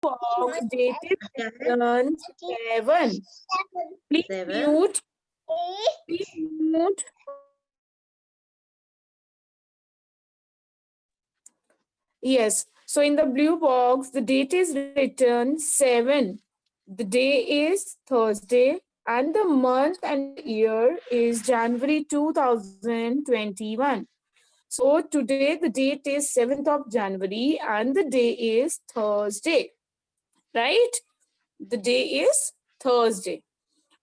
box dated क्या है? return 7. Please 7. mute. Please mute. Yes. So in the blue box, the date is written 7. The day is Thursday, and the month and the year is January 2021. So today the date is 7th of January and the day is Thursday, right? The day is Thursday.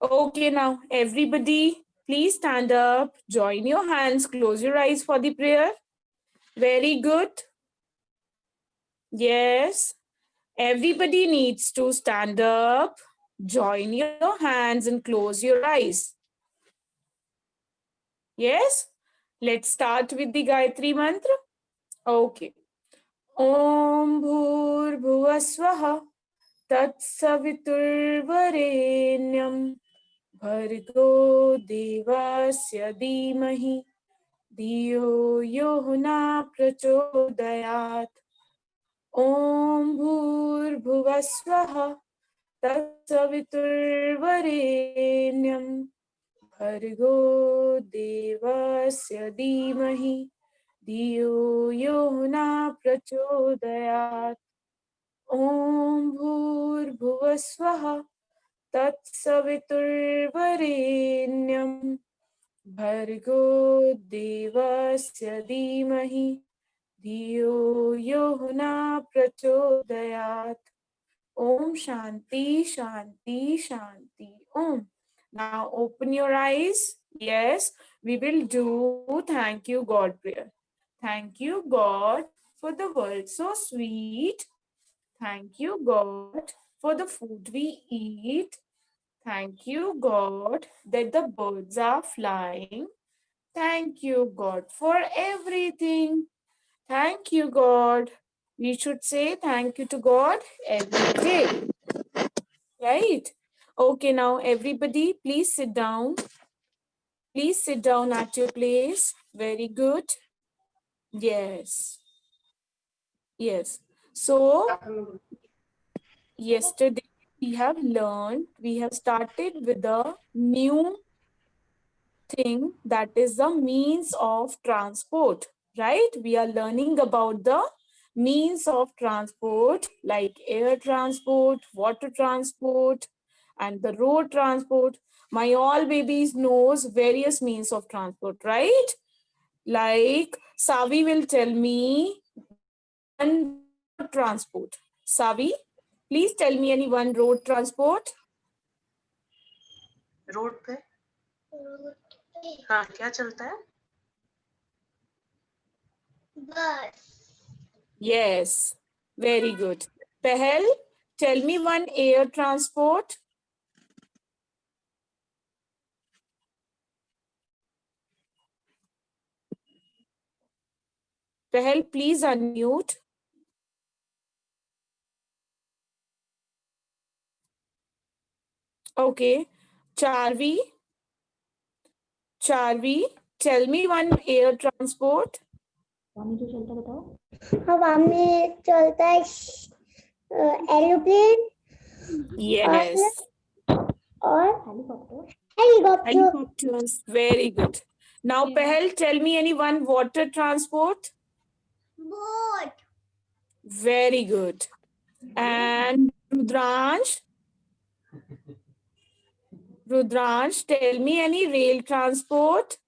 Okay, now everybody, please stand up, join your hands, close your eyes for the prayer. Very good. Yes. Everybody needs to stand up, join your hands, and close your eyes. Yes? Let's start with the Gayatri Mantra. Okay. Om Bhur Bhuvaswaha Tat Saviturvarenyam Bhargo Devasya Dhimahi Dhiyo Yo Na Prachodayat. Om Bhur Bhuvaswaha Tatsaviturvarenyam Bhargo Devasya Dhimahi Dhiyo Yo Na Prachodayat. Om Bhurbhuvaswaha Tatsaviturvarenyam Bhargo Devasya Dhimahi Dhiyo Yo Na Prachodayat. Om Shanti Shanti Shanti Om. Now open your eyes. Yes, we will do thank you God prayer. Thank you God for the world so sweet. Thank you God for the food we eat. Thank you God that the birds are flying. Thank you God for everything. Thank you God. We should say thank you to God every day. Right? Okay, now everybody, please sit down. Please sit down at your place. Very good. Yes. Yes. So, yesterday we have started with a new thing, that is the means of transport, right? We are learning about the means of transport like air transport, water transport, and the road transport. My all babies knows various means of transport, right? Like Savi will tell me one road transport. Savi, please tell me any one road transport. Road पे हाँ क्या चलता है? Bus. Yes, very good. Pehel, tell me one air transport. Pehel, please unmute. Okay. Charvi, Charvi, tell me one air transport. हवा में चलता है aeroplane Yes. और helicopter. Helicopters. Very good. Now, Pehel, tell me any one water transport. Boat. Very good. And Rudransh, Rudransh, tell me any rail transport.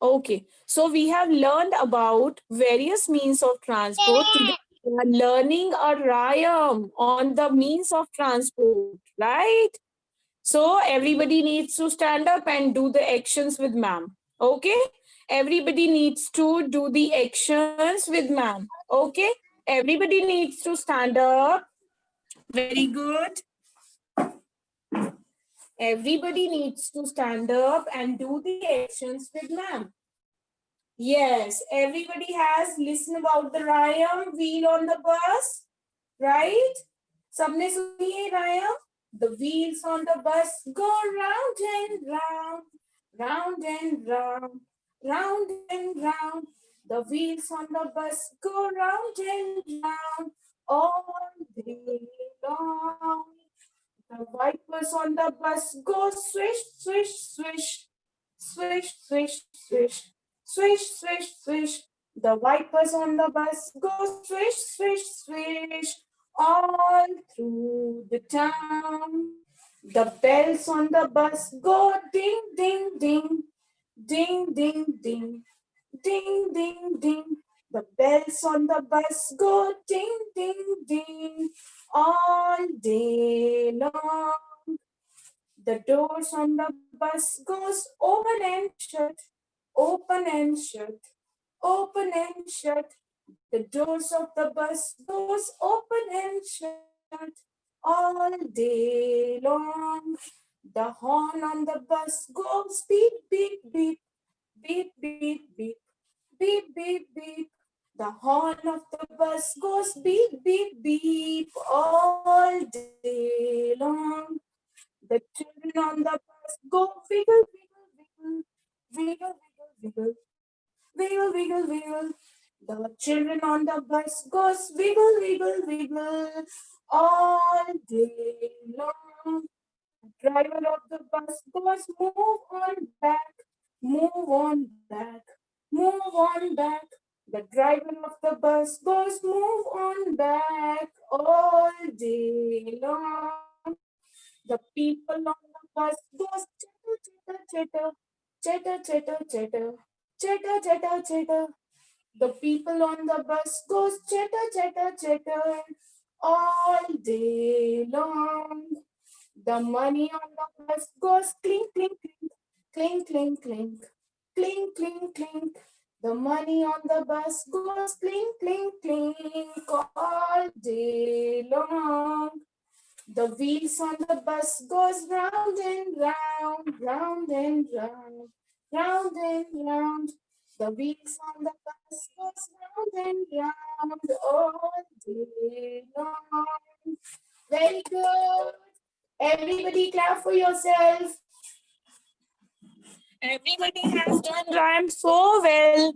Okay, so we have learned about various means of transport. Today we are learning a rhyme on the means of transport, right? So everybody needs to stand up and do the actions with ma'am. Okay? Everybody needs to do the actions with ma'am. Okay? Everybody needs to stand up. Very good. Everybody needs to stand up and do the actions with ma'am. Yes, everybody has listened about the rhyme wheel on the bus, right? सबने सुनी है rhyme? The wheels on the bus go round and round, round and round, round and round. The wheels on the bus go round and round all day long. The wipers on the bus go swish, swish, swish, swish, swish, swish, swish, swish, swish. The wipers on the bus go swish, swish, swish, all through the town. The bells on the bus go ding, ding, ding, ding, ding, ding, ding, ding, ding. The bells on the bus go ding, ding, ding, all day long. The doors on the bus goes open and shut, open and shut, open and shut. The doors of the bus goes open and shut all day long. The horn on the bus goes beep, beep, beep, beep, beep, beep, beep, beep, beep. The horn of the bus goes beep, beep, beep all day long. The children on the bus go wiggle, wiggle, wiggle, wiggle, wiggle, wiggle, wiggle, wiggle. The children on the bus goes wiggle, wiggle, wiggle all day long. The driver of the bus goes move on back, move on back, move on back. The driver of the bus goes move on back all day long. The people on the bus goes chitter, chitter, chitter, chitter, chitter, chitter, chitter, chitter. The people on the bus goes chitter, chitter, chitter all day long. The money on the bus goes clink, clink, clink, clink, clink, clink, clink, clink. The money on the bus goes clink, clink, clink all day long. The wheels on the bus goes round and round, round and round, round and round. The wheels on the bus goes round and round all day long. Very good. Everybody clap for yourself. Everybody has done rhyme so well.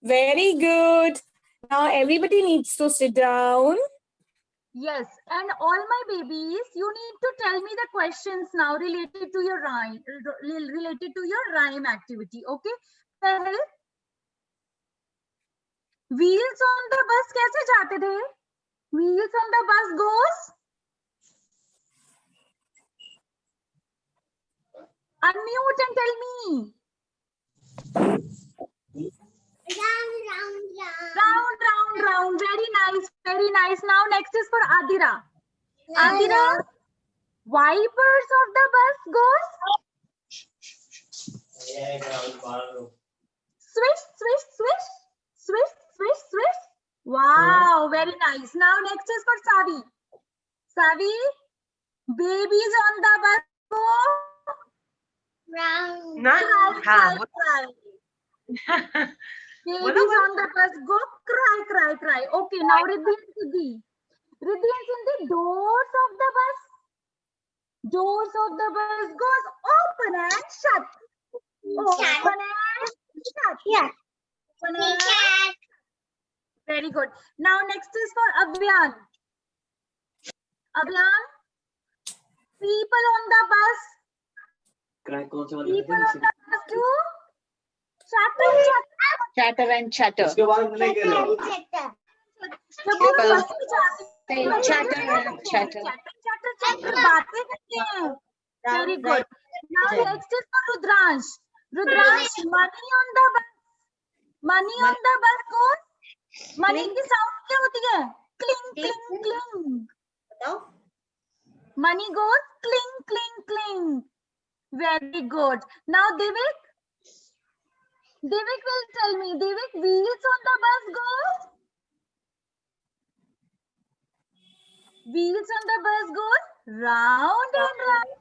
Very good. Now everybody needs to sit down. Yes, and all my babies, you need to tell me the questions now related to your rhyme activity. Okay? Well, wheels on the bus कैसे जाते थे? Wheels on the bus goes. Unmute and tell me. Round, round, round. Round, round, round. Very nice, very nice. Now next is for Adira. Adira, wipers of the bus goes. Swish, swish, swish, swish, swish, swish. Wow, very nice. Now next is for Savi. Savi, babies on the bus go. Round. Cry. Babies on the bus go cry, cry, cry. Okay, now Riddhi and Siddhi. Riddhi and Siddhi, doors of the bus. Doors of the bus goes open and shut. Open and shut. Yeah. Open and shut. Very good. Now next is for Abhyan. Abhyan, people on the bus. People on the bus do chatter and chatter. इसके बाद मैंने क्या लिया? Chatter, बातें करते हैं. Very good. Now next is for Rudransh. Rudransh, money on the bus. Money on the bus goes. Money की sound क्या होती है? Cling, cling, cling. Money goes cling, cling, cling. Very good. Now Divik. Divik will tell me. Divik, wheels on the bus goes. Wheels on the bus goes round and round.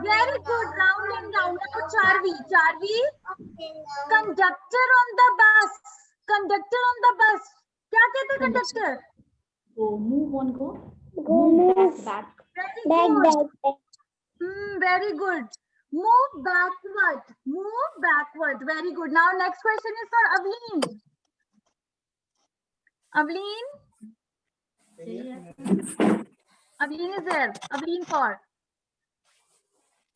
Very good. Round and round. Now Charvi. Charvi, conductor on the bus. Conductor on the bus. क्या कहते हैं conductor? Go, move on, go. Go move. Back. Very Back, good. back, back. Very good. Move backward. Move backward. Very good. Now next question is for Avleen. Avleen? Avleen is there. Avleen for.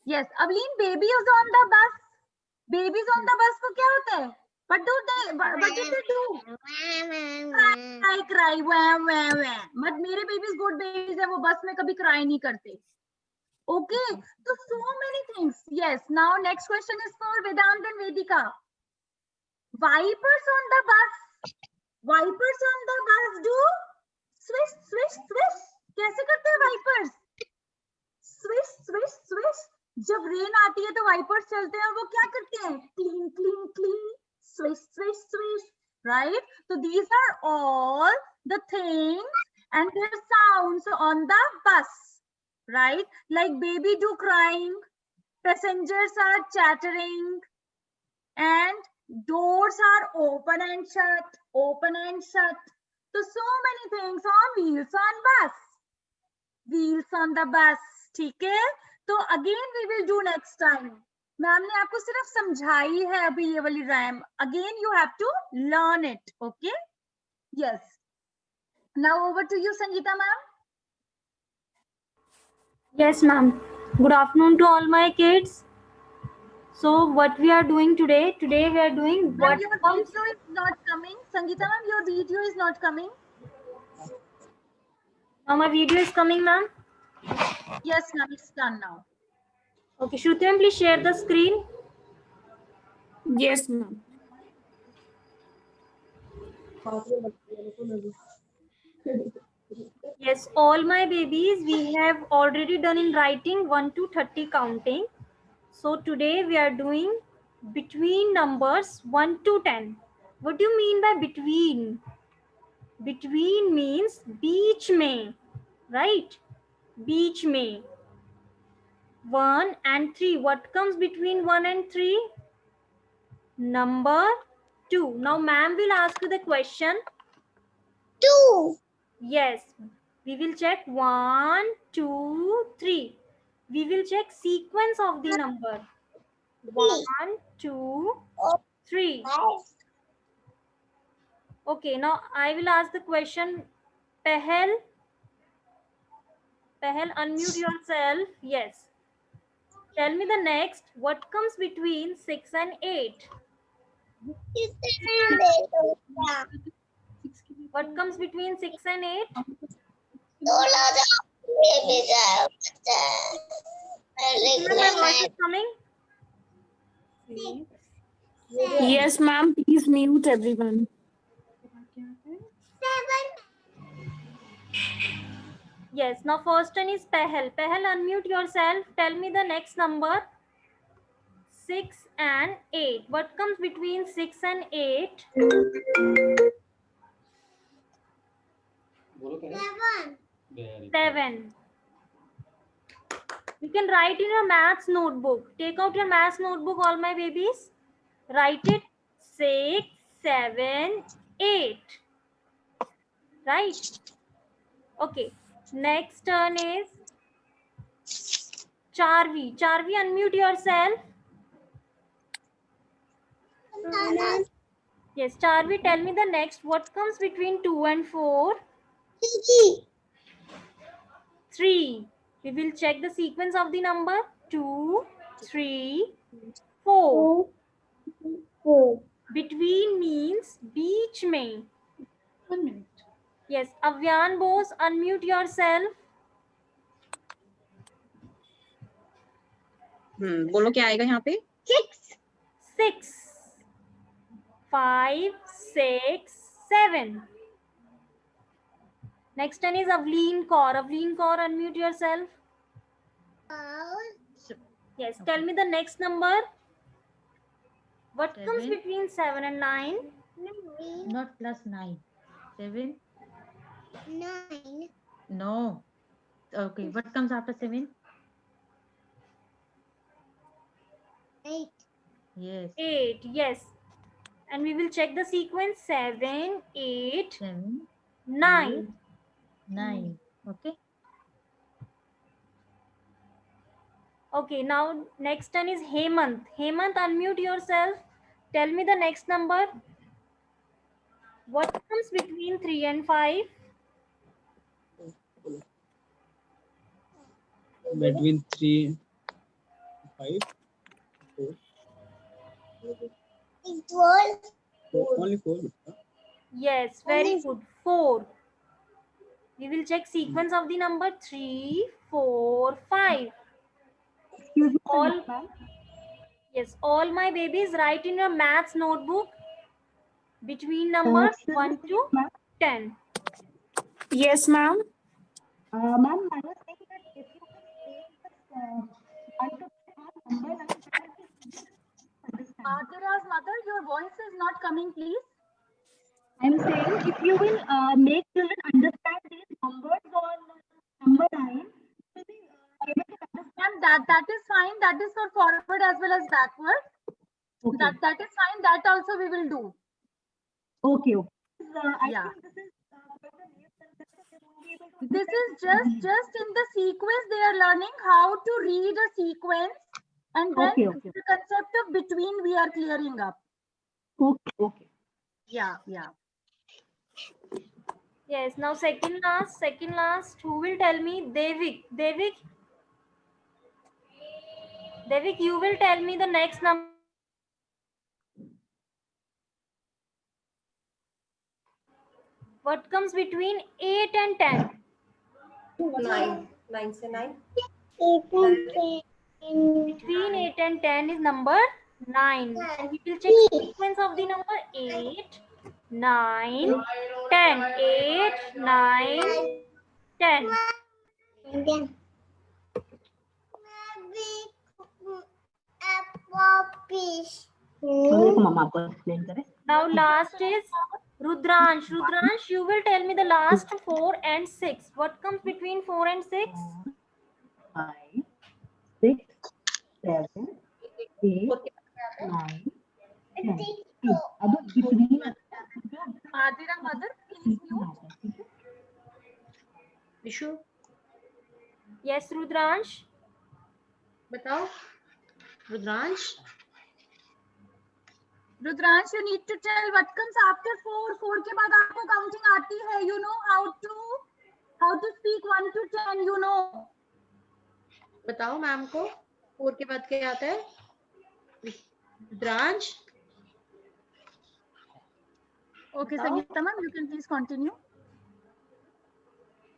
Yes. Avleen, baby is on the bus. Babies on the bus को क्या होता है? What did they do? Cry. Wah. But मेरे babies good babies है, वो बस में कभी cry नहीं करते. Okay. So many things. Yes. Now next question is for Vedant and Vedika. Wipers on the bus. Wipers on the bus do swish. कैसे करते हैं wipers? Swish. जब रेन आती है तो वाइपर्स चलते हैं और वो क्या करते हैं? Clean. Swish. Right? So these are all the things and their sounds on the bus. Right? Like baby do crying, passengers are chattering, and doors are open and shut. So many things on wheels on bus. Wheels on the bus. ठीक है? तो again we will do next time. Ma'am ने आपको सिर्फ समझाई है अभी ये वाली rhyme. Again you have to learn it. Okay? Yes. Now over to you, Sangeeta ma'am. Yes, ma'am. Good afternoon to all my kids. So what we are doing today? Today we are doing Ma'am, what your comes. video is not coming. Sangeeta ma'am, your video is not coming. Now my video is coming, ma'am. Yes, ma'am, it's done now. Okay, Shruti ma'am, please share the screen. Yes, ma'am. Yes, all my babies, we have already done in writing 1 to 30 counting. So today we are doing between numbers 1 to 10. What do you mean by between? Between means beach mein, right? Beach mein. 1 and 3. What comes between 1 and 3? Number 2. Now ma'am will ask you the question. 2. Yes, we will check 1, 2, 3. We will check sequence of the number. 1, 2, 3. Okay, now I will ask the question. Pehel, unmute yourself. Yes. Tell me the next. What comes between 6 and 8? What comes between 6 and 8? My voice is coming? Yes, ma'am. Please mute everyone. 7. Yes. Now first one is Pehel. Pehel, unmute yourself. Tell me the next number. 6 and 8. What comes between 6 and 8? 7. You can write in your maths notebook. Take out your maths notebook, all my babies. Write it 6, 7, 8. Right? Okay. Next turn is Charvi. Charvi, unmute yourself. Yes, Charvi, tell me the next. What comes between 2 and 4? 3. We will check the sequence of the number. 2, 3, 4. Between means beach mein. 1 minute. Yes, Avyan Bose, unmute yourself. बोलो क्या आएगा यहाँ पे? 6, 5, 6, 7. Next one is Avleen Kaur. Avleen Kaur, unmute yourself. Yes, tell me the next number. What comes 7. between 7 and 9? Not plus 9. 7. 9. No. Okay. What comes after 7? 8. Yes. 8, yes. And we will check the sequence. 7, 8, 7, 9. 9. Okay. Okay, now next one is Hemant. Hemant, unmute yourself. Tell me the next number. What comes between 3 and 5? Between 3 5 4 It was only 4 beta. Yes, very good. 4. We will check sequence of the number 3, 4, 5. Excuse me, All Sangeeta ma'am. yes, all my babies write in your maths notebook between numbers Excuse 1 me, to ma'am. 10. Yes, ma'am. Ma'am, I was saying that if you could say this 1 to 10 number line, that would be understand. Adira's mother, your voice is not coming, please. I'm saying if you will make children understand these numbers on number line, you will be able to understand. And that is fine. That is for forward as well as backward. Okay. That is fine. That also we will do. Okay. I Yeah. think this is for the new children, they won't be able to This understand is just in the sequence they are learning how to read a sequence, and then Okay. the concept of between we are clearing up. Okay. Yeah. Yes, now second last. Who will tell me? Devik, you will tell me the next number. What comes between 8 and 10? 9. 9 से 9. Between 8 and 10 is number 9. So we will check sequence of the number 8, 9, 10. 8, 9, 10. Again. Puppies. Mama, आपको explain करें. Now last is Rudransh. Rudransh, you will tell me the last 4 and 6. What comes between 4 and 6? 5, 6, 7, 8, 9, 10. अब between Adira mother, please mute. Vishu Yes, Rudransh. बताओ. Rudransh. Rudransh, you need to tell what comes after 4. 4 के बाद आपको counting आती है. You know how to speak 1 to 10. You know. बताओ ma'am को 4 के बाद क्या आता है. रुद्रांश. Okay, बताओ. Sangeeta ma'am, you can please continue.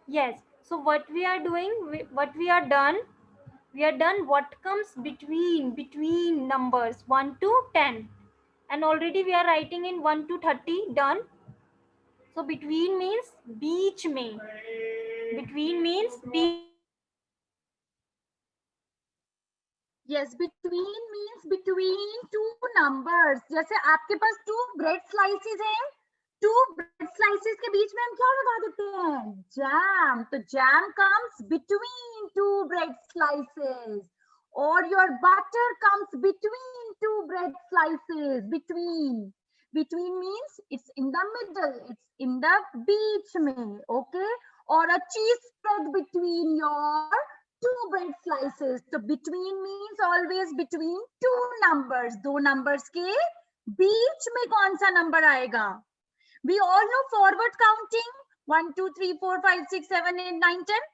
Yes. So what we are doing, we are done what comes between numbers 1 to 10. And already we are writing in 1 to 30 done. So between means beach mein. Between means beach. Yes, between means between two numbers. जैसे आपके पास 2 bread slices हैं, 2 bread slices के बीच में हम क्या लगा देते हैं? Jam. तो jam comes between 2 bread slices. Or your butter comes between 2 bread slices. Between means it's in the middle. It's in the beach में. Okay? Or a cheese spread between your 2 bread slices. So between means always between 2 numbers. 2 numbers के बीच में कौन सा number आएगा? We all know forward counting 1 2 3 4 5 6 7 8 9 10.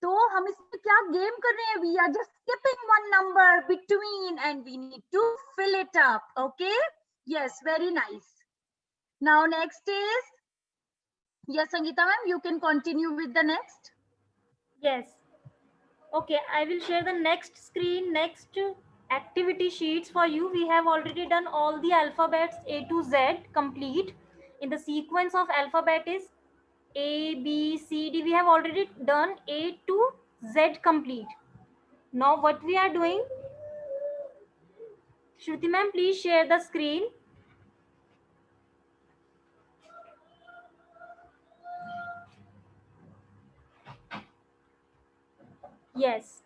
तो हम इसमें क्या game कर रहे हैं? We are just skipping one number between and we need to fill it up. Okay? Yes, very nice. Now next is, yes, Sangeeta ma'am, you can continue with the next. Yes. Okay, I will share the next screen, next activity sheets for you. We have already done all the alphabets A to Z complete. In the sequence of alphabet is A, B, C, D. We have already done A to Z complete. Now what we are doing? Shruti ma'am, please share the screen. Yes,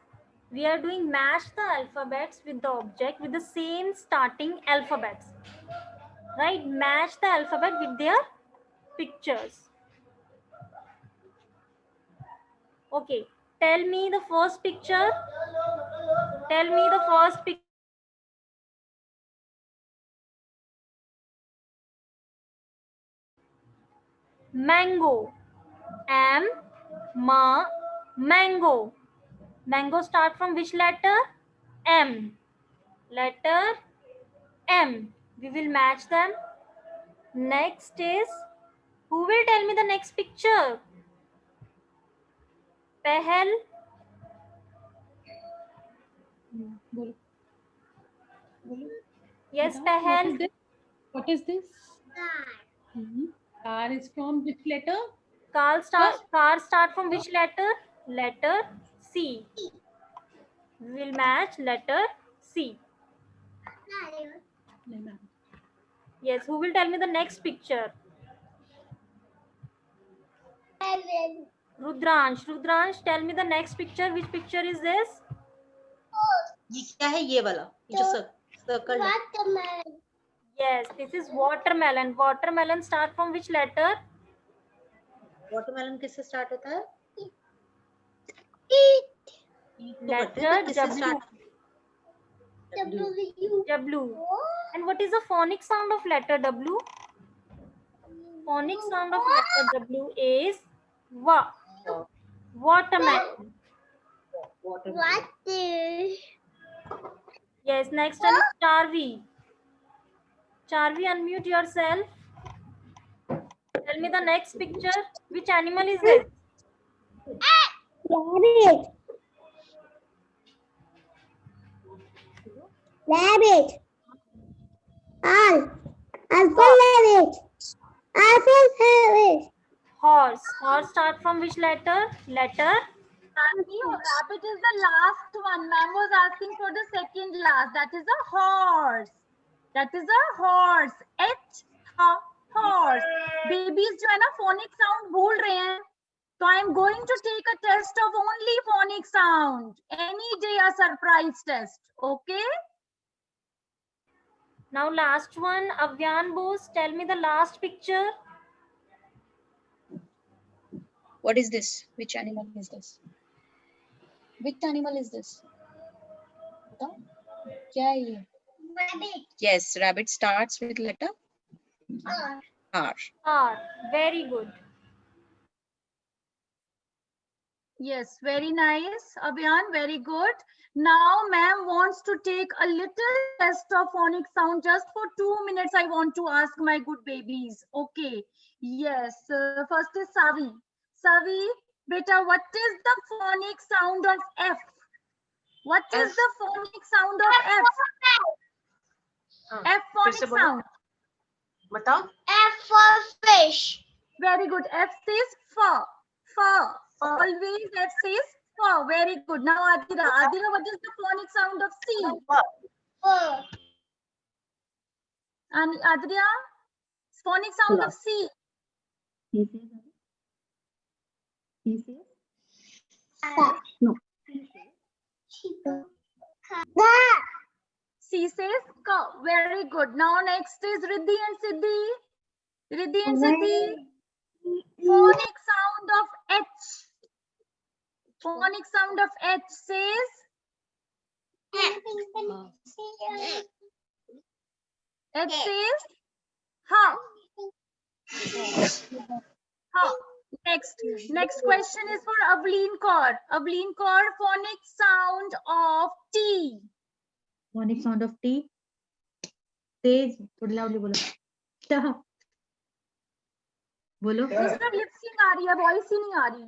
we are doing match the alphabets with the object with the same starting alphabets. Right? Match the alphabet with their pictures. Okay, tell me the first picture. Tell me the first picture. Mango. Mango. Mango start from which letter? M. Letter M. We will match them. Next is, who will tell me the next picture? Pehel. बोलो बोलो Yes, बताओ, Pehel. what is this? Car is from which letter? Car start from which letter? Letter C. We will match letter C. नहीं, ma'am. Yes, who will tell me the next picture? Rudransh. Rudransh, tell me the next picture. Which picture is this? ये क्या है ये वाला? ये जो circle है. Watermelon. Yes, this is watermelon. Watermelon start from which letter? Watermelon किससे start होता है? Letter W. W. W. And what is the phonic sound of letter W? Phonic sound of letter W is wa. Watermelon. What the? Yes, next one is Charvi. Charvi, unmute yourself. Tell me the next picture. Which animal is this? Rabbit. Rabbit. Alpha rabbit. Alpha rabbit. Horse. Horse start from which letter? Letter. Rabbit is the last one. Ma'am was asking for the second last. That is a horse. That is a horse. Horse. Babies जो है ना phonic sound भूल रहे हैं. So I am going to take a test of only phonic sound. Any day a surprise test. Okay? Now last one. Avyan Bose, tell me the last picture. What is this? Which animal is this? Which animal is this? बताओ, क्या है ये? Rabbit. Yes, rabbit starts with letter R. R. Very good. Yes, very nice, Abhiyan, very good. Now, ma'am wants to take a little test of phonic sound just for 2 minutes. I want to ask my good babies. Okay. Yes. First is Savi. Savi, beta, what is the phonic sound of F? What is F. the phonic sound of F? F फिर से phonic बोलो. sound. बताओ. F for fish. Very good. F says fur. Fur. Always F says fur. Very good. Now Adira. Adira, what is the phonic sound of C? Fur. And Adria, phonic sound of C. He says. No. C says ka. Very good. Now next is Riddhi and Siddhi. Riddhi and Siddhi. Phonic sound of H. Phonic sound of H says H says ha. Ha. Next question is for Avleen Kaur. Avleen Kaur, phonic sound of T. Phonic sound of T. तेज थोड़ी loudly बोलो. बोलो. सिर्फ lip sync आ रही है, voice ही नहीं आ रही.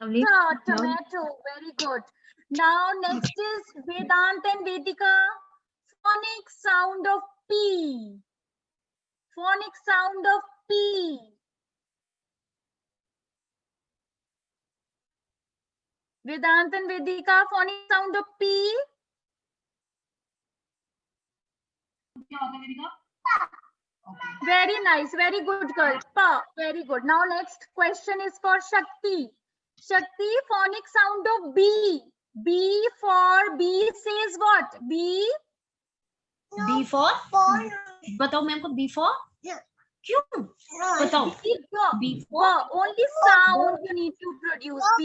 Avleen, T, tomato. Very good. Now next is Vedant and Vedika. Phonic sound of P. Phonic sound of P. Vedant and Vedika, phonic sound of P. Very nice, very good girl. Pa, very good. Now next question is for Shakti. Shakti, phonic sound of B. B for B says what? B. B for. बताओ ma'am को B for. क्यों? बताओ. B for. Only sound you need to produce. B.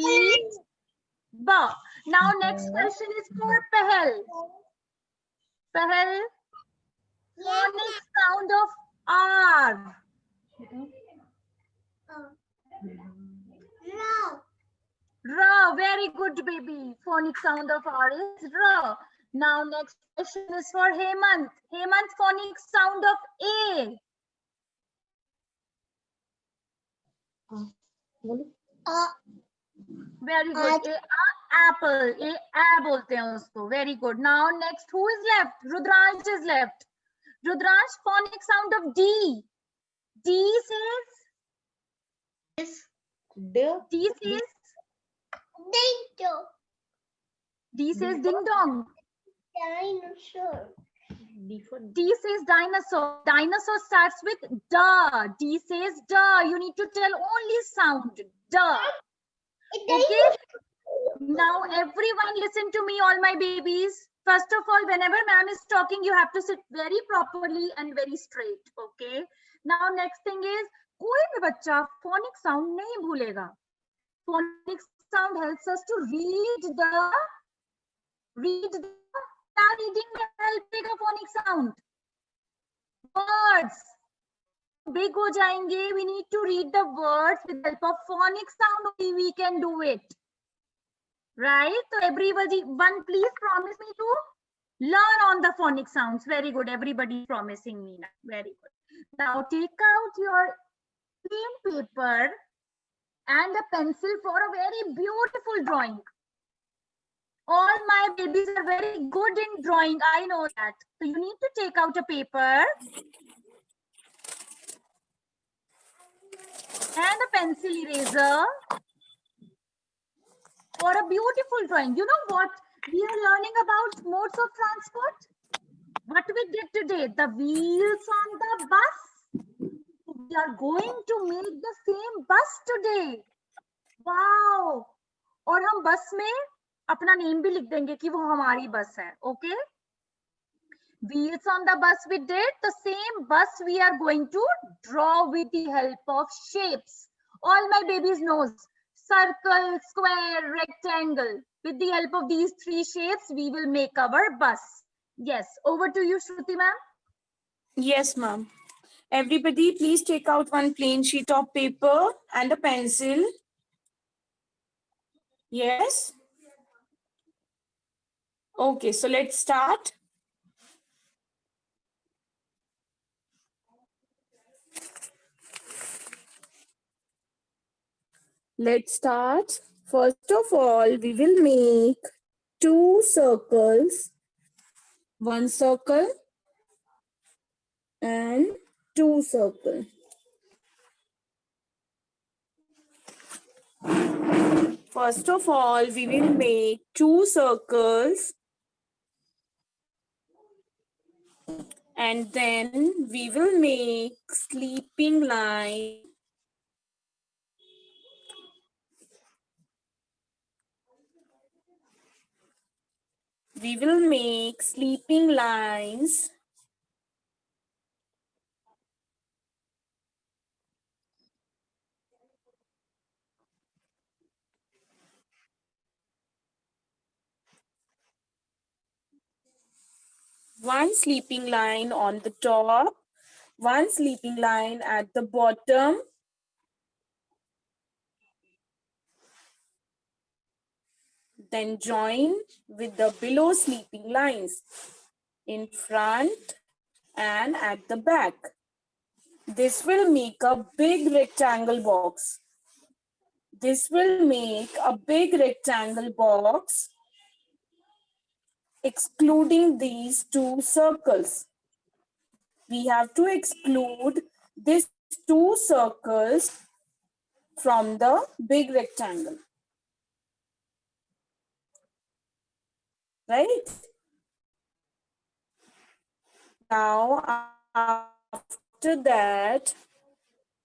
Ba. Now next question is for Pahel. Pahel, phonic sound of R. No. Ra. Very good, baby. Phonic sound of R is Ra. Now next question is for Hemant. Hemant, phonic sound of A. Very good. Apple. A बोलते हैं उसको. Very good. Now next, who is left? Rudransh is left. Rudransh, phonic sound of D. D says. D says. Ding-dong. D says ding dong. Dinosaur. D says dinosaur. Dinosaur starts with da. D says da. You need to tell only sound. Da. Okay. Now everyone listen to me, all my babies. First of all, whenever ma'am is talking, you have to sit very properly and very straight. Okay. Now next thing is, कोई भी बच्चा phonic sound नहीं भूलेगा. Phonic sound helps us to read the क्या reading में help देगा phonic sound. Words big हो जाएंगे. We need to read the words with the help of phonic sound. Only we can do it. Right? So everybody, one, please promise me to learn on the phonic sounds. Very good. Everybody is promising me now. Very good. Now take out your plain paper and a pencil for a very beautiful drawing. All my babies are very good in drawing. I know that. So you need to take out a paper and a pencil eraser for a beautiful drawing. You know what? We are learning about modes of transport. What we did today, the wheels on the bus. We are going to make the same bus today. Wow! और हम बस में अपना name भी लिख देंगे कि वो हमारी बस है. Okay? Wheels on the bus we did. The same bus we are going to draw with the help of shapes. All my babies knows. Circle, square, rectangle. With the help of these three shapes, we will make our bus. Yes, over to you, Shruti ma'am. Yes, ma'am. Everybody, please take out one plain sheet of paper and a pencil. Yes? Okay, so let's start. Let's start. First of all, we will make two circles. One circle and two circles. First of all, we will make two circles and then we will make sleeping line. We will make sleeping lines. One sleeping line on the top, one sleeping line at the bottom. Then join with the below sleeping lines in front and at the back. This will make a big rectangle box. This will make a big rectangle box excluding these two circles. We have to exclude these two circles from the big rectangle. Right? Now, after that,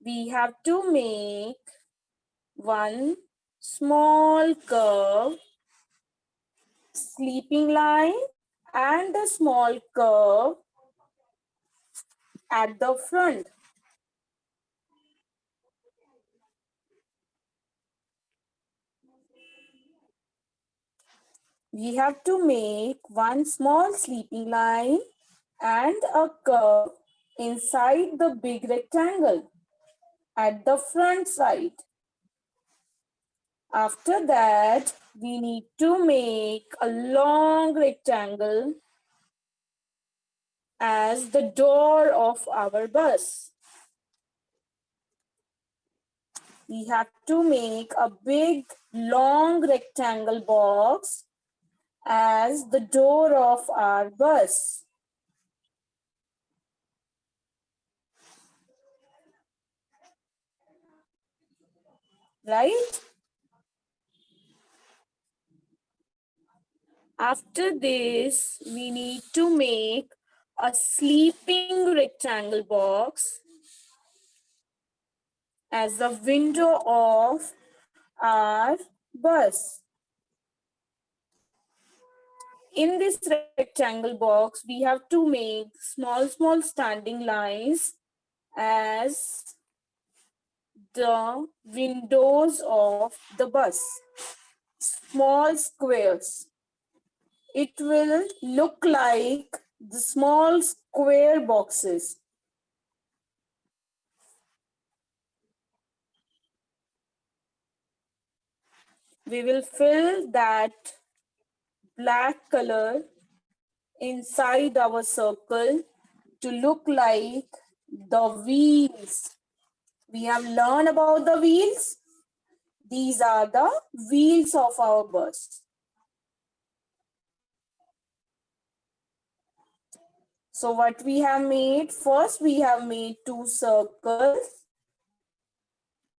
we have to make one small curve, sleeping line, and a small curve at the front. we have to make one small sleeping line and a curve inside the big rectangle at the front side. After that, we need to make a long rectangle as the door of our bus. We have to make a big long rectangle box as the door of our bus. Right? After this, we need to make a sleeping rectangle box as the window of our bus. In this rectangle box, we have to make small standing lines as the windows of the bus. Small squares. It will look like the small square boxes. We will fill that black color inside our circle to look like the wheels. We have learned about the wheels. These are the wheels of our bus. So what we have made, first we have made 2 circles.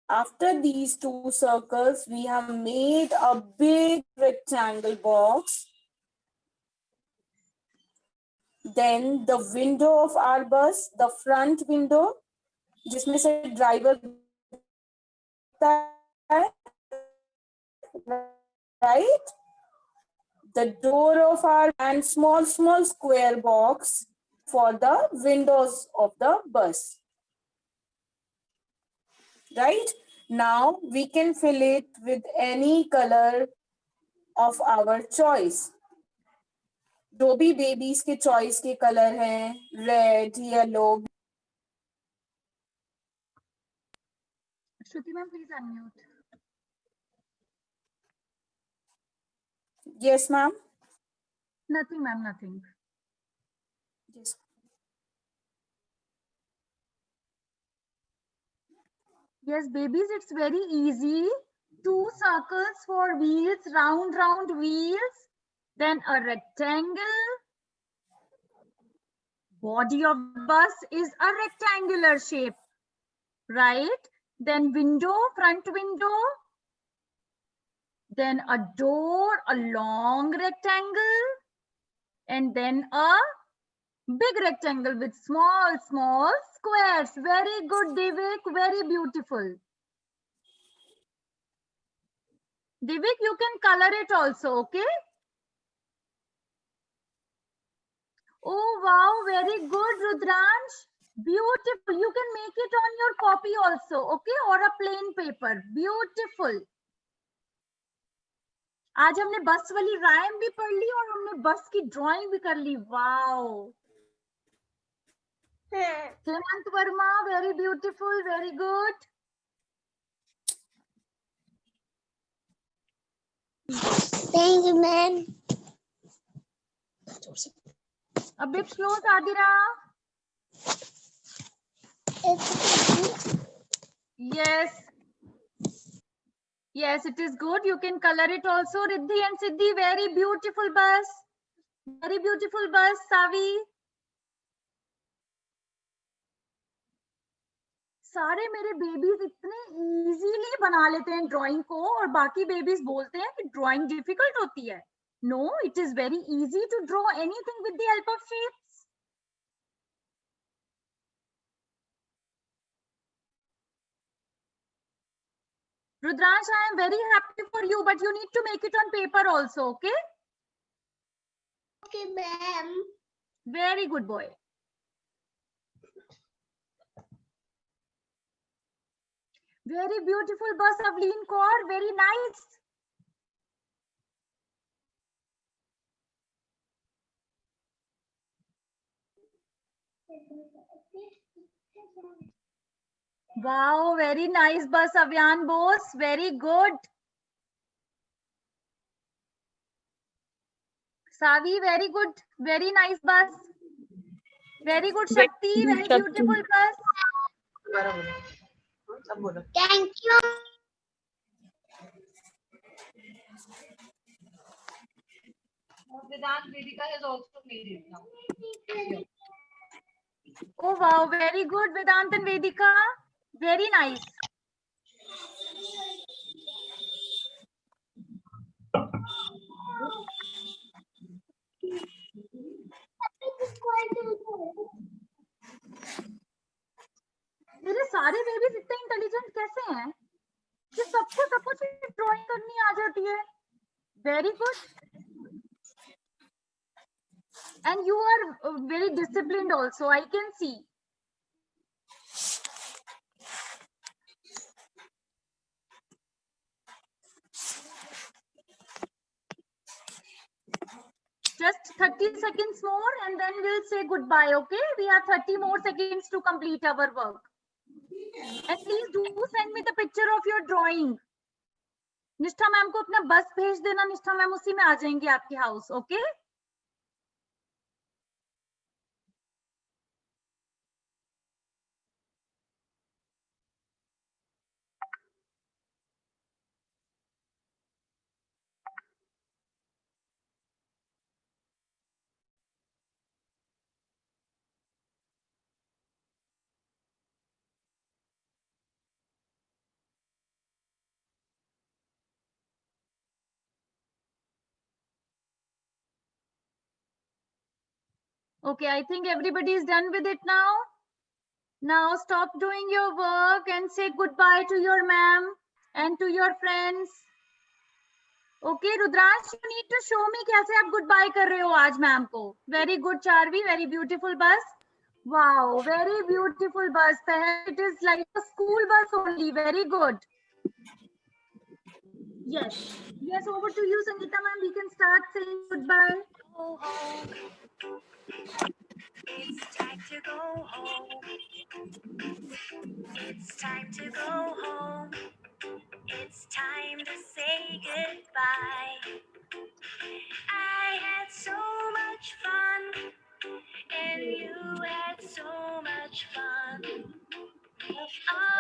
After these 2 circles, we have made a big rectangle box. Then the window of our bus, the front window, जिसमें से driver right? The door of our and small square box for the windows of the bus. Right? Now we can fill it with any color of our choice. जो भी babies के choice के color हैं, red, yellow. Shruti ma'am, please unmute. Yes, ma'am. Nothing, ma'am, nothing. Yes. Yes, babies, it's very easy. 2 circles for wheels, round wheels. Then a rectangle. Body of bus is a rectangular shape, right? Then window, front window. Then a door, a long rectangle. And then a big rectangle with small squares. Very good, Divik. Very beautiful. Divik, you can color it also, okay? Oh, wow. Very good, Rudransh. Beautiful. You can make it on your copy also, okay? Or a plain paper. Beautiful. आज हमने बस वाली rhyme भी पढ़ ली और हमने बस की ड्राइंग भी कर ली. Wow. Hemant Verma, very beautiful, very good. Thank you, ma'am. A bit close, Adira. Yes. Yes, it is good. You can color it also. Riddhi and Siddhi, very beautiful bus. Very beautiful bus, Savi. सारे मेरे babies इतने easily बना लेते हैं drawing को और बाकी babies बोलते हैं कि ड्राइंग डिफिकल्ट होती है. No, it is very easy to draw anything with the help of shapes. Rudransh, I am very happy for you, but you need to make it on paper also, okay? Okay, ma'am. Very good boy. Very beautiful bus, Avleen Kaur. Very nice. Wow, very nice bus, Avyan Bose. Very good. Savi, very good. Very nice bus. Very good, Shakti. Very beautiful bus. दोबारा बोलो, सब बोलो। Thank you. Vedant Vedika has also made it now. Oh wow, very good, Vedant and Vedika. Very nice. मेरे सारे babies इतने intelligent कैसे हैं कि सबको सब कुछ ड्राइंग करनी आ जाती है? Very good. And you are very disciplined also, I can see. Just 30 seconds more and then we'll say goodbye, okay? We have 30 more seconds to complete our work. And please do send me the picture of your drawing. निष्ठा ma'am को अपना बस भेज देना, निष्ठा ma'am उसी में आ जाएंगे आपके house, okay? Okay, I think everybody is done with it now. Now stop doing your work and say goodbye to your ma'am and to your friends. Okay, Rudransh, you need to show me कैसे आप goodbye कर रहे हो आज ma'am को. Very good, Charvi. Very beautiful bus. Wow, very beautiful bus. It is like a school bus only. Very good. Yes. Yes, over to you, Sangeeta ma'am. We can start saying goodbye. Go home. It's time to go home. It's time to go home. It's time to say goodbye. I had so much fun, and you had so much fun. We all